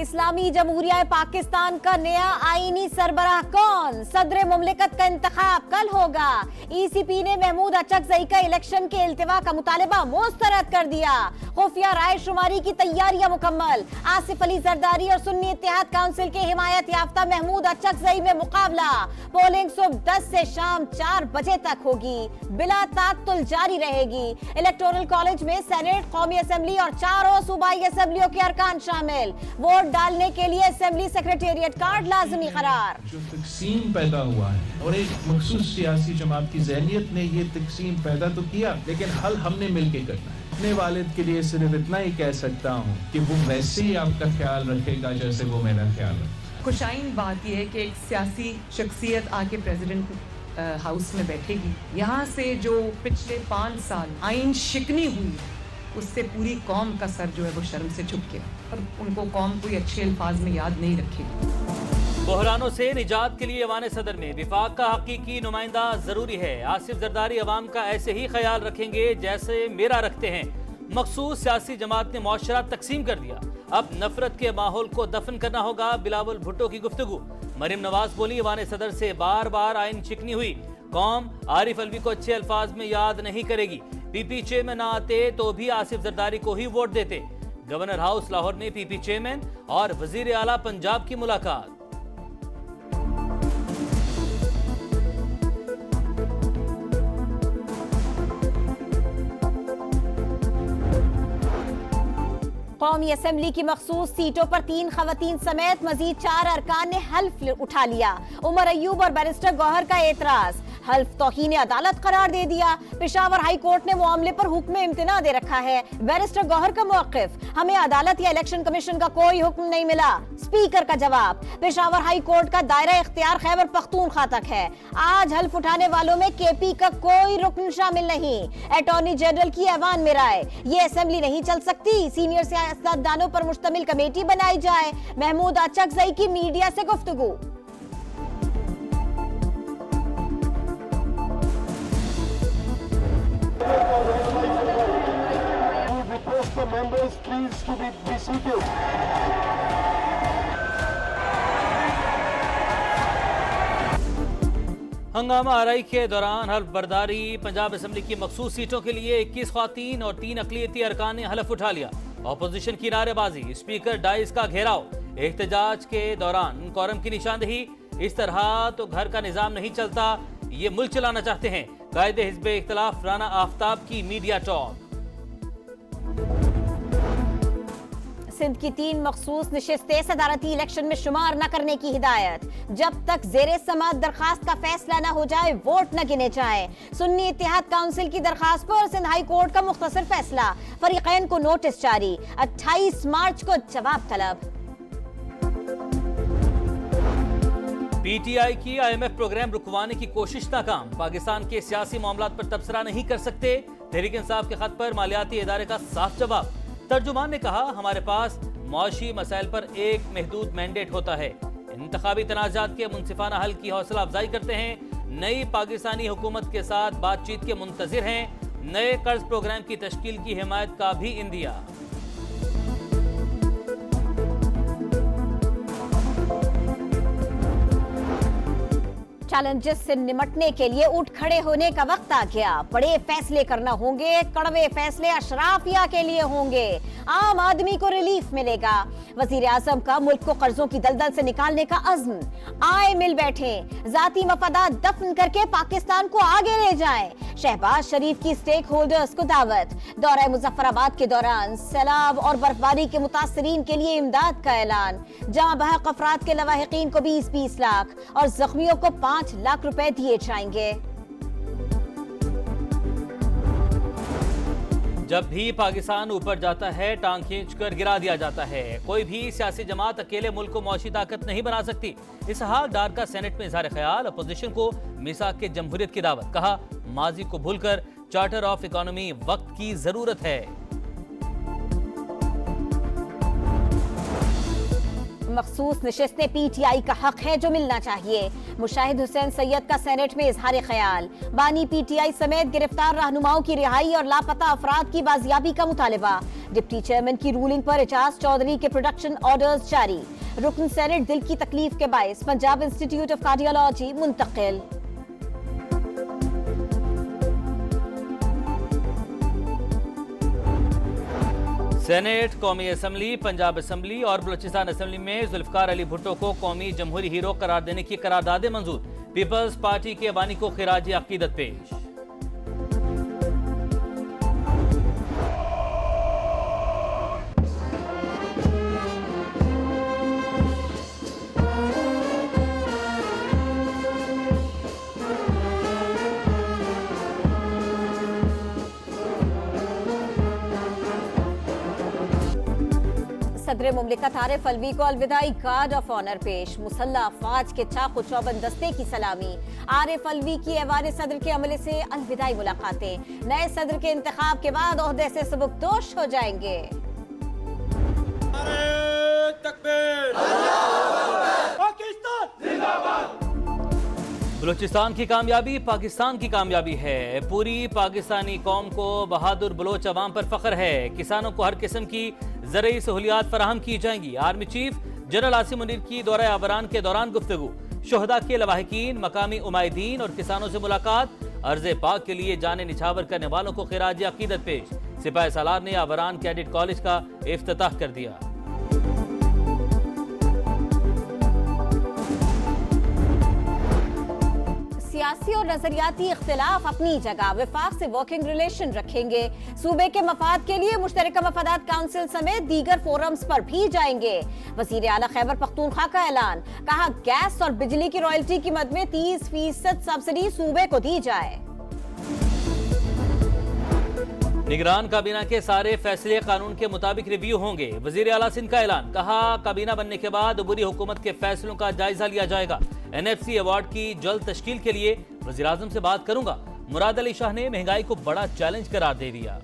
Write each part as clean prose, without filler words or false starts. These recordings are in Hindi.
इस्लामी जमहूरिया पाकिस्तान का नया आईनी सरबराह कौन? सदर मुमलिकत का इंतखाब कल होगा। ECP ने महमूद अचकजई का इलेक्शन के इल्तिवा का मुतालबा मुस्तरद कर दिया। खुफिया राय शुमारी की तैयारियां मुकम्मल। आसिफ अली जरदारी और सुन्नी इत्तेहाद काउंसिल के हिमायत याफ्ता महमूद अचकजई में मुकाबला। पोलिंग सुबह 10 से शाम 4 बजे तक होगी, बिला तात्तुल जारी रहेगी। इलेक्टोरल कॉलेज में सेनेट, कौमी असेंबली और चारों सूबाई असेंबलियों के अरकान शामिल। वोट डालने के लिए असेंबली सेक्रेटेरिएट कार्ड लाजमी करार। जो तकसीम पैदा हुआ है और एक मखसूस सियासी जमात की ज़हनियत ने ये तकसीम पैदा तो किया, लेकिन हल हमने मिलकर करना है। अपने वालिद के लिए सिर्फ इतना ही कह सकता हूँ कि वो वैसे ही आपका ख्याल रखेगा जैसे वो मेरा ख्याल रखेगा। खुशाइन बात यह है कि एक सियासी शख्सियत आके प्रेसिडेंट हाउस में बैठेगी। यहाँ से जो पिछले 5 साल आइन शिकनी हुई, उससे पूरी कौम का सर जो है वो शर्म से झुक गया और उनको कौम कोई अच्छे अल्फाज में याद नहीं रखेगी। बहरानों से निजात के लिए ऐवान सदर में विफाक का हकीकी नुमाइंदा जरूरी है। आसिफ जरदारी अवाम का ऐसे ही ख्याल रखेंगे जैसे मेरा रखते हैं। मखसूस सियासी जमात ने मुआशरा तकसीम कर दिया, अब नफरत के माहौल को दफन करना होगा। बिलावल भुट्टो की गुफ्तगू। मरियम नवाज बोली, ऐवान सदर से बार बार आइन शिकनी हुई, कौम आरिफ अलवी को अच्छे अल्फाज में याद नहीं करेगी। PP चेयरमैन ना आते तो भी आसिफ जरदारी को ही वोट देते। गवर्नर हाउस लाहौर में PP चेयरमैन और वजीर आला पंजाब की मुलाकात। कौमी असेंबली की मखसूस सीटों पर 3 खवातीन समेत मजीद 4 अरकान ने हल्फ उठा लिया। उमर अयूब और बैरिस्टर गौहर का एतराज, हल्फ तौहीन अदालत करार दे दिया। पेशावर हाई कोर्ट ने मामले पर हुक्म इम्तिना दे रखा है। बैरिस्टर गौहर का मौक़िफ, हमें अदालत या इलेक्शन कमीशन का कोई हुक्म नहीं मिला। स्पीकर का जवाब, पेशावर हाई कोर्ट का दायरा इख्तियार खैबर पख्तूनख्वा तक है। आज हल्फ उठाने वालों में KP का कोई रुकन शामिल नहीं। अटॉर्नी जनरल की ऐवान में राय, ये असेंबली नहीं चल सकती, सीनियर सियासतदानों पर मुश्तमिल कमेटी बनाई जाए। महमूद अचकजई की मीडिया से गुफ्तगू। The members please to be seated. हंगामा आरई के दौरान हल्फ बर्दारी। पंजाब असेंबली की मखसूस सीटों के लिए 21 ख्वातीन और 3 अक़लियती अरकान ने हलफ उठा लिया। ऑपोजिशन की नारेबाजी, स्पीकर डाइस का घेराव। एहतजाज के दौरान कोरम की निशानदेही। इस तरह तो घर का निजाम नहीं चलता, ये मुल्क चलाना चाहते हैं। कायदे हिज़्ब इख्तिलाफ राना आफ्ताब की मीडिया टॉक। सिंध की 3 मखसूस निशिस्तें सदारती इलेक्शन में शुमार न करने की हिदायत। जब तक ज़ेरे समात दरखास्त का फैसला न हो जाए वोट न गिने जाए। सुन्नी इत्तेहाद काउंसिल की दरखास्त पर सिंध हाई कोर्ट का मुख्तसर फैसला। फरीकैन को नोटिस जारी, 28 मार्च को जवाब तलब। PTI की IMF प्रोग्राम रुकवाने की कोशिश नाकाम। पाकिस्तान के सियासी मामलात पर तबसरा नहीं कर सकते। तहरीक इंसाफ के खत पर मालियाती इदारे का साफ जवाब। तर्जुमान ने कहा, हमारे पास मुआशी मसाइल पर एक महदूद मैंडेट होता है। इंतखाबी तनाज़ात के मुनसिफाना हल की हौसला अफजाई करते हैं। नई पाकिस्तानी हुकूमत के साथ बातचीत के मुंतजिर हैं। नए कर्ज प्रोग्राम की तश्कील की हिमायत का भी इंदिया। चैलेंजेस से निमटने के लिए उठ खड़े होने का वक्त आ गया। बड़े फैसले करना होंगे, कड़वे फैसले अशराफिया के लिए होंगे। आम आदमी को रिलीफ मिलेगा। वजीर आजम का मुल्क को कर्जों की दलदल से निकालने का अज़्म। आए मिल बैठे, जाती मफादात दफन करके पाकिस्तान को आगे ले जाएं। शहबाज शरीफ की स्टेक होल्डर्स को दावत। दौरा मुजफ्फराबाद के दौरान सैलाब और बर्फबारी के मुतासरीन के लिए इमदाद का ऐलान। जहां बहक अफराद के लवाहिकीन को 20-20 लाख और जख्मियों को 5 लाख रुपए दिए जाएंगे। जब भी पाकिस्तान ऊपर जाता है, टांग खींचकर गिरा दिया जाता है। कोई भी सियासी जमात अकेले मुल्क को मौशी ताकत नहीं बना सकती। इसहाक डार का सेनेट में इज़हार ख्याल। अपोजिशन को मीसाक के जमहूरियत की दावत। कहा, माजी को भूलकर चार्टर ऑफ इकोनॉमी वक्त की जरूरत है। मखसूस नशिस्तें PTI का हक है जो मिलना चाहिए। मुशाहिद हुसैन सैयद का सेनेट में इजहार ख्याल। बानी PTI समेत गिरफ्तार रहनुमाओं की रिहाई और लापता अफराद की बाजियाबी का मुतालबा। डिप्टी चेयरमैन की रूलिंग पर एजाज चौधरी के प्रोडक्शन ऑर्डर्स जारी। रुकन सेनेट दिल की तकलीफ के बायस पंजाब इंस्टीट्यूट ऑफ कार्डियोलॉजी मुंतकिल। सेनेट, कौमी असम्बली, पंजाब असम्बली और बलूचिस्तान असम्बली में जुल्फकार अली भुट्टो को कौमी जमहूरी हीरो करार देने की करारदादें मंजूर। पीपल्स पार्टी के बानी को खिराज अकीदत पेश। सदर मुमलिकत आरिफ अलवी को अलविदाई गार्ड ऑफ ऑनर पेश। मुसल्ला अफवाज के चाकू चौबंद दस्ते की सलामी। आरिफ अलवी की ऐवान सदर के अमले से अलविदाई मुलाकातें। नए सदर के इंतखाब के बाद ओहदे से सबकदोश हो जाएंगे। बलूचिस्तान की कामयाबी पाकिस्तान की कामयाबी है। पूरी पाकिस्तानी कौम को बहादुर बलोच अवाम पर फख्र है। किसानों को हर किस्म की ज़रूरी सहूलियात फराहम की जाएंगी। Army chief general Asim Munir की दौरा आबरान के दौरान गुफ्तगू। शोहदा के लवाहिकीन, मकामी उमायदीन और किसानों से मुलाकात। अर्ज़े पाक के लिए जाने निछावर करने वालों को खिराज अकीदत पेश। सिपाही सालार ने आबरान कैडेट कॉलेज का इफ्तिताह कर दिया। सियासी और नजरियाती इख्तिलाफ अपनी जगह, विफाक से वर्किंग रिलेशन रखेंगे। सूबे के मफाद के लिए मुश्तरका मफादात काउंसिल समेत दीगर फोरम्स पर भी जाएंगे। वजीर आला खैबर पख्तूनख्वा का ऐलान, कहा गैस और बिजली की रॉयल्टी की मद में 30% सब्सिडी सूबे को दी जाए। निगरान काबीना के सारे फैसले कानून के मुताबिक रिव्यू होंगे। वजीर आला सिंध का ऐलान, कहा काबीना बनने के बाद अबूरी हुकूमत के फैसलों का जायजा लिया जाएगा। NFC अवार्ड की जल्द तश्कील के लिए वजीर आजम से बात करूंगा। मुराद अली शाह ने महंगाई को बड़ा चैलेंज करार दे दिया।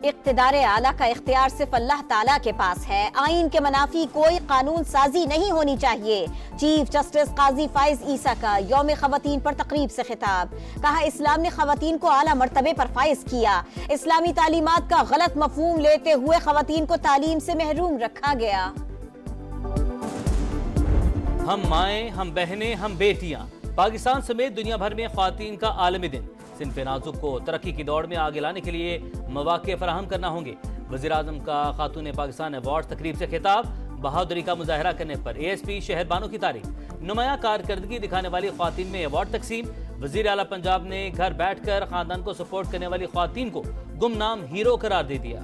इक़्तिदार आला का इख्तियार सिर्फ अल्लाह ताला के पास है। आइन के मनाफी कोई कानून साजी नहीं होनी चाहिए। चीफ जस्टिस काजी फाइज ईसा का यौम खवातीन पर तकरीब से खिताब, कहा इस्लाम ने खवातीन को आला मर्तबे पर फाइज किया। इस्लामी तालीमात का गलत मफहूम लेते हुए खवातीन को तालीम से महरूम रखा गया। हम माएँ, हम बहनें, हम बेटियां। पाकिस्तान समेत दुनिया भर में ख्वातीन का आलमी दिन। सिंफ नाजुक को तरक्की की दौड़ में आगे लाने के लिए मौके फराहम करना होंगे। वज़ीर आज़म का खातून पाकिस्तान अवार्ड तकरीब से खिताब, बहादुरी का मुजाहरा करने पर ASP शहरबानों की तारीफ। नुमाया कारकर्दगी दिखाने वाली ख्वातीन में अवार्ड तकसीम। वज़ीर आला पंजाब ने घर बैठ कर खानदान को सपोर्ट करने वाली ख्वातीन को गुमनाम हीरो करार दे दिया।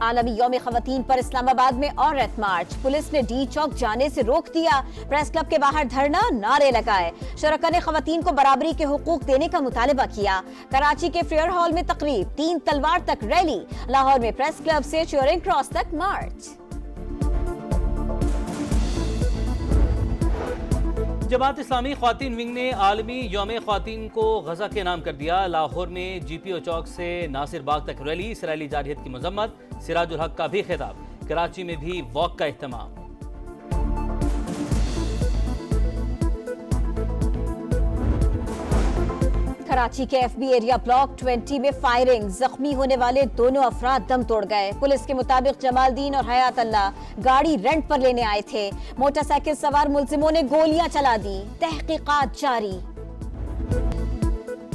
आलमी यौम खवातीन पर इस्लामाबाद में औरत मार्च, पुलिस ने D चौक जाने से रोक दिया। प्रेस क्लब के बाहर धरना, नारे लगाए। शरका ने खवातीन को बराबरी के हुकूक देने का मुतालबा किया। कराची के फेयर हॉल में तकरीब, 3 तलवार तक रैली। लाहौर में प्रेस क्लब से चेयरिंग क्रॉस तक मार्च। जमात इस्लामी ख्वातीन विंग ने आलमी यौम ख्वातीन को गजा के नाम कर दिया। लाहौर में GPO चौक से नासिर बाग तक रैली, इसराइली जारहियत की मजम्मत। सिराजुल हक का भी खिताब। कराची में भी वॉक का एहतमाम। कराची के FB एरिया ब्लॉक 20 में फायरिंग, जख्मी होने वाले दोनों अफराद दम तोड़ गए। पुलिस के मुताबिक जमालदीन और हयात अल्लाह गाड़ी रेंट पर लेने आए थे। मोटरसाइकिल सवार मुल्जिमों ने गोलियां चला दी। तहकीकात जारी।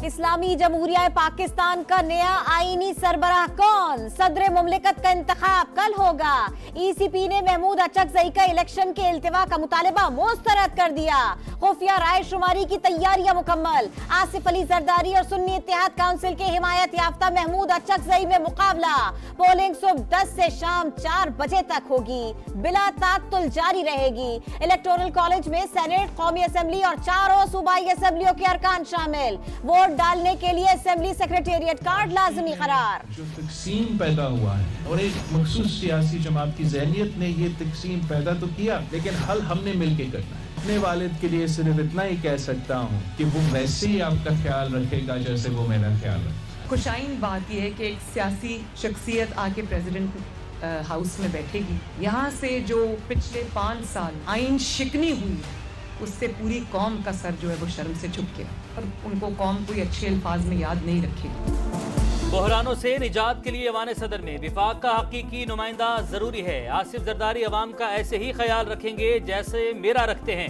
इस्लामी जमहूरिया पाकिस्तान का नया आईनी सरबराह कौन? सदर मुमलिकत का इंतखाब कल होगा। ECP ने महमूद अचकजई का इलेक्शन के इल्तिवा का मुतालबा मुस्तरद कर दिया। खुफिया राय शुमारी की तैयारियां मुकम्मल। आसिफ अली जरदारी और सुन्नी इत्तेहाद काउंसिल के हिमायत याफ्ता महमूद अचकजई में मुकाबला। पोलिंग सुबह 10 से शाम 4 बजे तक होगी, बिला तात्तुल जारी रहेगी। इलेक्टोरल कॉलेज में सेनेट, कौमी असम्बली और 4 सूबाई असम्बलियों के अरकान शामिल। वोट डालने के लिए असेंबली सेक्रेटेरिएट कार्ड लाजमी करार। जो तकसीम पैदा हुआ है और एक मखसूस सियासी जमात की ज़हनियत ने ये तकसीम पैदा तो किया, लेकिन हल हमने मिलकर करना है। अपने वालिद के लिए सिर्फ इतना ही कह सकता हूँ कि वो वैसे ही आपका ख्याल रखेगा जैसे वो मेरा ख्याल रखे। खुशाइन बात यह है कि एक सियासी शख्सियत आके प्रेसिडेंट हाउस में बैठेगी। यहाँ से जो पिछले 5 साल आइन शिकनी हुई उससे पूरी कौम का सर जो है वो शर्म से झुक गया और उनको कौम कोई अच्छे अल्फाज में याद नहीं रखेगी। बहरानों से निजात के लिए ऐवान सदर में विफाक का हकीकी नुमाइंदा जरूरी है। आसिफ जरदारी अवाम का ऐसे ही ख्याल रखेंगे जैसे मेरा रखते हैं।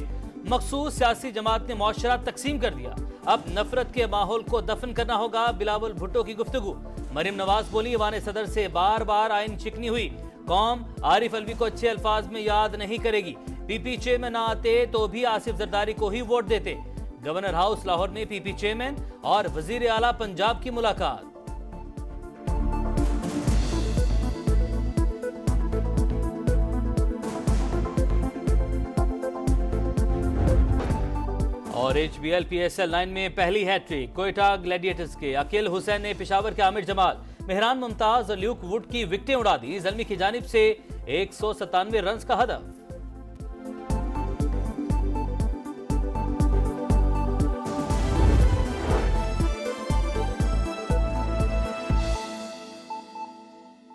मखसूस सियासी जमात ने मुआशरा तकसीम कर दिया, अब नफरत के माहौल को दफन करना होगा। बिलावल भुट्टो की गुफ्तगू। मरियम नवाज बोली, ऐवान सदर से बार बार आइन चिकनी हुई, कौम आरिफ अलवी को अच्छे अल्फाज में याद नहीं करेगी। पीपी चेयरमैन न आते तो भी आसिफ जरदारी को ही वोट देते। गवर्नर हाउस लाहौर में पीपी चेयरमैन और वजीर आला पंजाब की मुलाकात। और HBL PSL 9 में पहली हैट्रिक। कोयटा ग्लैडिएटर्स के अकील हुसैन ने पेशावर के आमिर जमाल, मेहरान मुमताज और ल्यूक वुड की विकेटें उड़ा दी। जल्मी की जानिब से 197 रन का हदफ।